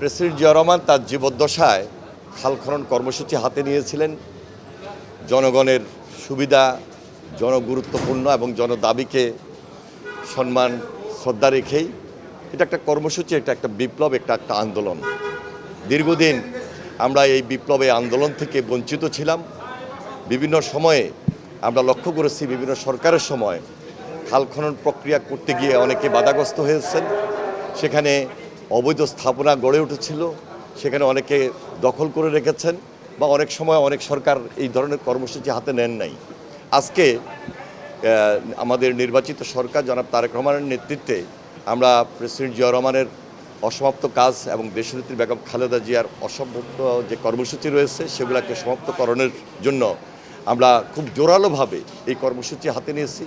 President Zia Rahman তার জীবদ্দশায় খাল খনন কর্মসূচি হাতে নিয়েছিলেন জনগণের সুবিধা, জনগুরুত্বপূর্ণ এবং জনদাবিকে সম্মান শ্রদ্ধা রেখেই। এটা একটা কর্মসূচি, এটা একটা বিপ্লব, একটা আন্দোলন। দীর্ঘদিন আমরা এই বিপ্লবে আন্দোলন থেকে বঞ্চিত ছিলাম। বিভিন্ন সময়ে আমরা লক্ষ্য করেছি, বিভিন্ন সরকারের সময় খাল খনন প্রক্রিয়া করতে গিয়ে অনেকে বাধাগ্রস্ত হয়েছেন। সেখানে অবৈধ স্থাপনা গড়ে উঠেছিল, সেখানে অনেকে দখল করে রেখেছেন, বা অনেক সময় অনেক সরকার এই ধরনের কর্মসূচি হাতে নেন নাই। আজকে আমাদের নির্বাচিত সরকার জনাব তারেক রহমানের নেতৃত্বে আমরা প্রেসিডেন্ট জিয়া রহমানের অসমাপ্ত কাজ এবং দেশনেত্রী বেগম খালেদা জিয়ার অসমাপ্ত যে কর্মসূচি রয়েছে সেগুলোকে সমাপ্তকরণের জন্য আমরা খুব জোরালোভাবে এই কর্মসূচি হাতে নিয়েছি।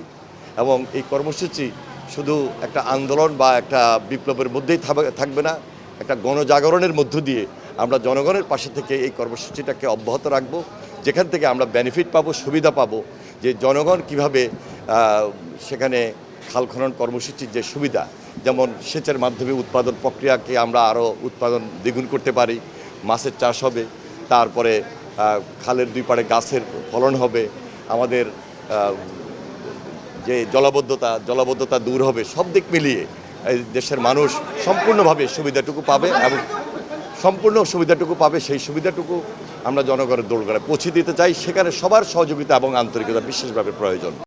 এবং এই কর্মসূচি শুধু একটা আন্দোলন বা একটা বিপ্লবের মধ্যেই থাকবে না, একটা গণজাগরণের মধ্য দিয়ে আমরা জনগণের পাশে থেকে এই কর্মসূচিটাকে অব্যাহত রাখব, যেখান থেকে আমরা বেনিফিট পাবো, সুবিধা পাবো। যে জনগণ কিভাবে সেখানে খাল খনন কর্মসূচির যে সুবিধা, যেমন সেচের মাধ্যমে উৎপাদন প্রক্রিয়াকে আমরা আরও উৎপাদন দ্বিগুণ করতে পারি, মাছের চাষ হবে, তারপরে খালের দুই পাড়ে গাছের ফলন হবে, আমাদের যে জলাবদ্ধতা দূর হবে, সব দিক মিলিয়ে এই দেশের মানুষ সম্পূর্ণভাবে সুবিধাটুকু পাবে এবং সম্পূর্ণ সুবিধাটুকু পাবে। সেই সুবিধাটুকু আমরা জনগণের দোরগোড়ায় পৌঁছে দিতে চাই। সেখানে সবার সহযোগিতা এবং আন্তরিকতা বিশেষভাবে প্রয়োজন।